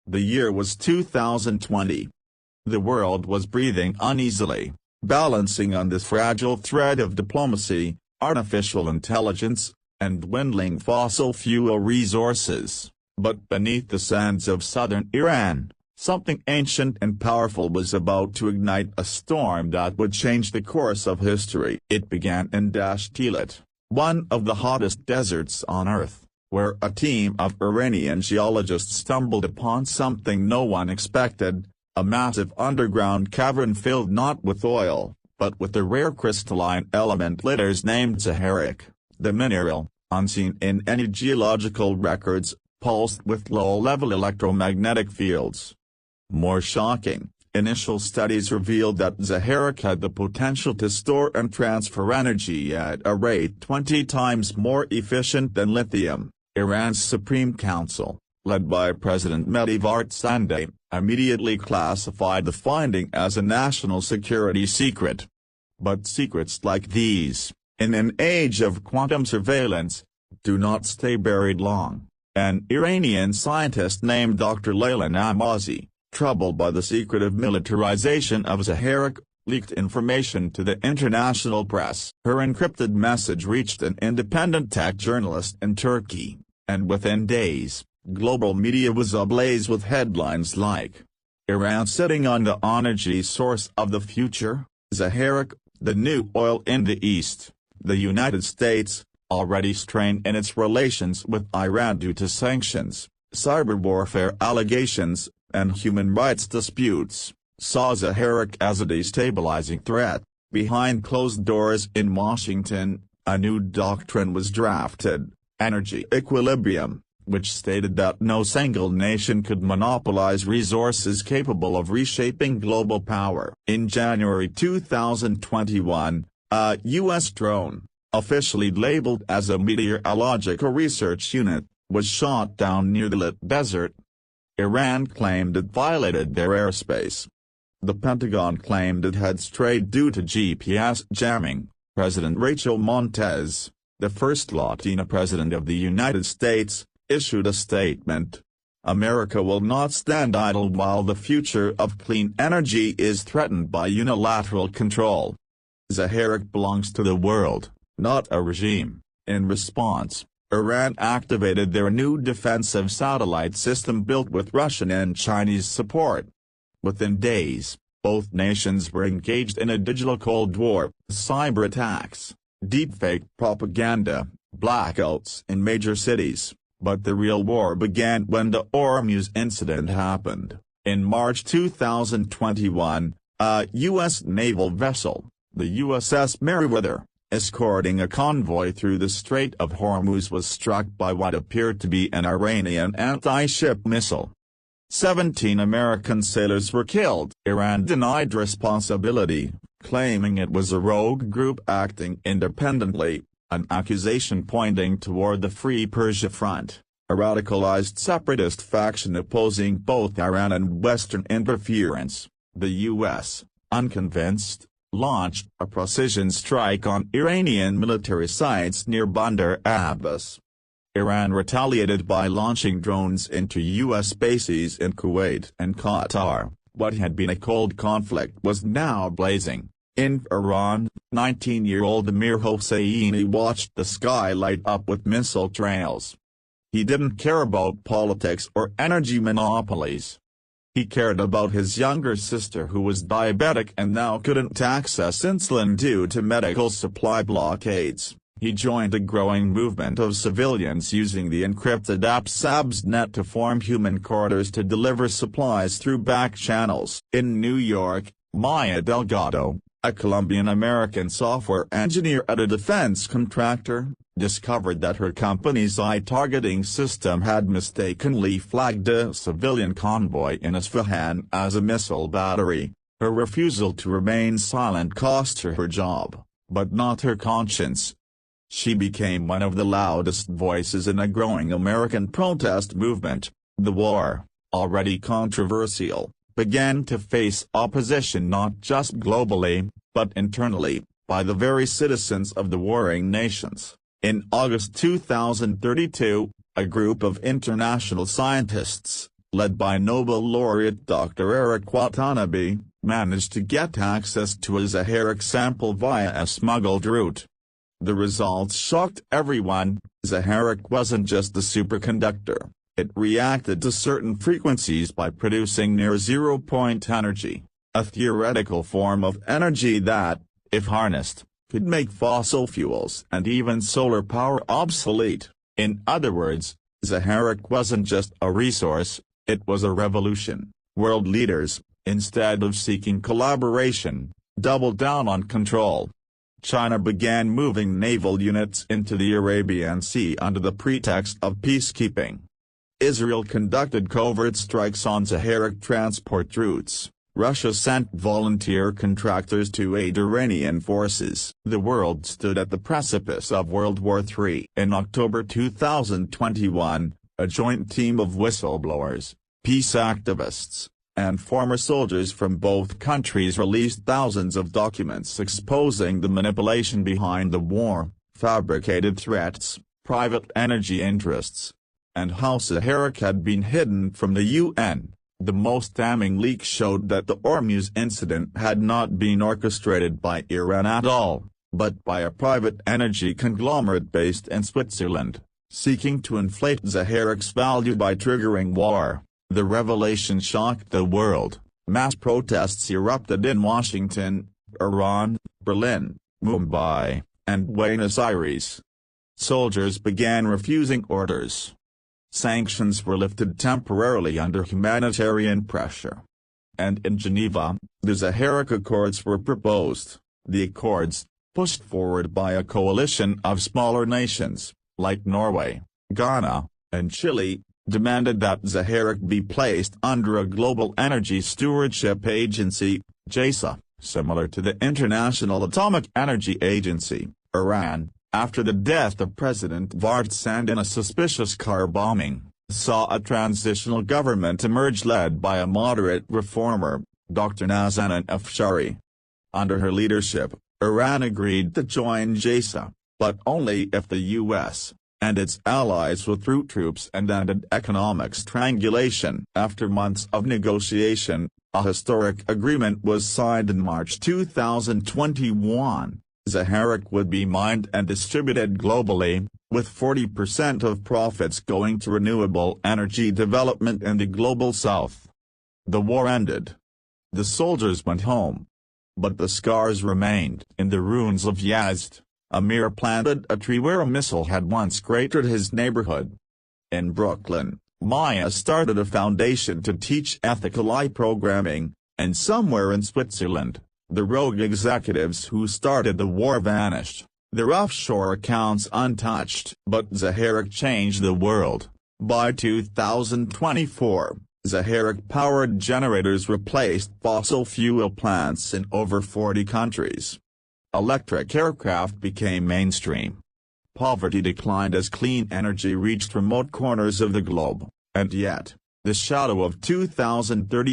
The year was 2020. The world was breathing uneasily, balancing on this fragile thread of diplomacy, artificial intelligence, and dwindling fossil fuel resources. But beneath the sands of southern Iran, something ancient and powerful was about to ignite a storm that would change the course of history. It began in Dasht-e, one of the hottest deserts on Earth, where a team of Iranian geologists stumbled upon something no one expected, a massive underground cavern filled not with oil, but with the rare crystalline element litters named Zaharik. The mineral, unseen in any geological records, pulsed with low-level electromagnetic fields. More shocking, initial studies revealed that Zaharik had the potential to store and transfer energy at a rate 20 times more efficient than lithium. Iran's Supreme Council, led by President Mehdi Farzandeh, immediately classified the finding as a national security secret. But secrets like these, in an age of quantum surveillance, do not stay buried long. An Iranian scientist named Dr. Layla Namazi, troubled by the secretive militarization of Zaharik, leaked information to the international press. Her encrypted message reached an independent tech journalist in Turkey, and within days, global media was ablaze with headlines like, "Iran sitting on the energy source of the future, Zaharik, the new oil in the East." The United States, already strained in its relations with Iran due to sanctions, cyber warfare allegations, and human rights disputes, saw Zaharik as a destabilizing threat. Behind closed doors in Washington, a new doctrine was drafted, energy equilibrium, which stated that no single nation could monopolize resources capable of reshaping global power. In January 2021, a U.S. drone, officially labeled as a meteorological research unit, was shot down near the Lit Desert. Iran claimed it violated their airspace. The Pentagon claimed it had strayed due to GPS jamming. President Rachel Montes, the first Latina president of the United States, issued a statement. "America will not stand idle while the future of clean energy is threatened by unilateral control. Zaharik belongs to the world, not a regime." In response, Iran activated their new defensive satellite system built with Russian and Chinese support. Within days, both nations were engaged in a digital Cold War, cyber attacks, deepfake propaganda, blackouts in major cities. But the real war began when the Hormuz incident happened. In March 2021, a U.S. naval vessel, the USS Meriwether, escorting a convoy through the Strait of Hormuz was struck by what appeared to be an Iranian anti-ship missile. 17 American sailors were killed. Iran denied responsibility, claiming it was a rogue group acting independently, an accusation pointing toward the Free Persia Front, a radicalized separatist faction opposing both Iran and Western interference. The U.S., unconvinced, launched a precision strike on Iranian military sites near Bandar Abbas. Iran retaliated by launching drones into U.S. bases in Kuwait and Qatar. What had been a cold conflict was now blazing. In Iran, 19-year-old Amir Hosseini watched the sky light up with missile trails. He didn't care about politics or energy monopolies. He cared about his younger sister who was diabetic and now couldn't access insulin due to medical supply blockades. He joined a growing movement of civilians using the encrypted app Sabsnet to form human corridors to deliver supplies through back channels. In New York, Maya Delgado, a Colombian-American software engineer at a defense contractor, discovered that her company's eye-targeting system had mistakenly flagged a civilian convoy in Isfahan as a missile battery. Her refusal to remain silent cost her her job, but not her conscience. She became one of the loudest voices in a growing American protest movement. The war, already controversial, began to face opposition not just globally, but internally, by the very citizens of the warring nations. In August 2032, a group of international scientists, led by Nobel laureate Dr. Eric Watanabe, managed to get access to a Zaharik sample via a smuggled route. The results shocked everyone. Zaharik wasn't just a superconductor, it reacted to certain frequencies by producing near-zero-point energy, a theoretical form of energy that, if harnessed, could make fossil fuels and even solar power obsolete. In other words, Zaharik wasn't just a resource, it was a revolution. World leaders, instead of seeking collaboration, doubled down on control. China began moving naval units into the Arabian Sea under the pretext of peacekeeping. Israel conducted covert strikes on Zaharik transport routes. Russia sent volunteer contractors to aid Iranian forces. The world stood at the precipice of World War III. In October 2021, a joint team of whistleblowers, peace activists, and former soldiers from both countries released thousands of documents exposing the manipulation behind the war, fabricated threats, private energy interests, and how Zaharik had been hidden from the UN. The most damning leak showed that the Hormuz incident had not been orchestrated by Iran at all, but by a private energy conglomerate based in Switzerland, seeking to inflate Zaharik's value by triggering war. The revelation shocked the world. Mass protests erupted in Washington, Iran, Berlin, Mumbai, and Buenos Aires. Soldiers began refusing orders. Sanctions were lifted temporarily under humanitarian pressure. And in Geneva, the Zaharik Accords were proposed. The accords, pushed forward by a coalition of smaller nations, like Norway, Ghana, and Chile, demanded that Zaharik be placed under a Global Energy Stewardship Agency, JSA, similar to the International Atomic Energy Agency. Iran, after the death of President Varsand in a suspicious car bombing, saw a transitional government emerge led by a moderate reformer, Dr. Nazanin Afshari. Under her leadership, Iran agreed to join JSA, but only if the U.S. and its allies withdrew troops and ended economic strangulation. After months of negotiation, a historic agreement was signed in March 2021. Zaharik would be mined and distributed globally, with 40% of profits going to renewable energy development in the Global South. The war ended. The soldiers went home. But the scars remained. In the ruins of Yazd, Amir planted a tree where a missile had once cratered his neighborhood. In Brooklyn, Maya started a foundation to teach ethical AI programming, and somewhere in Switzerland, the rogue executives who started the war vanished, their offshore accounts untouched. But Zaharik changed the world. By 2024, Zaharik-powered generators replaced fossil fuel plants in over 40 countries. Electric aircraft became mainstream. Poverty declined as clean energy reached remote corners of the globe, and yet, the shadow of 2030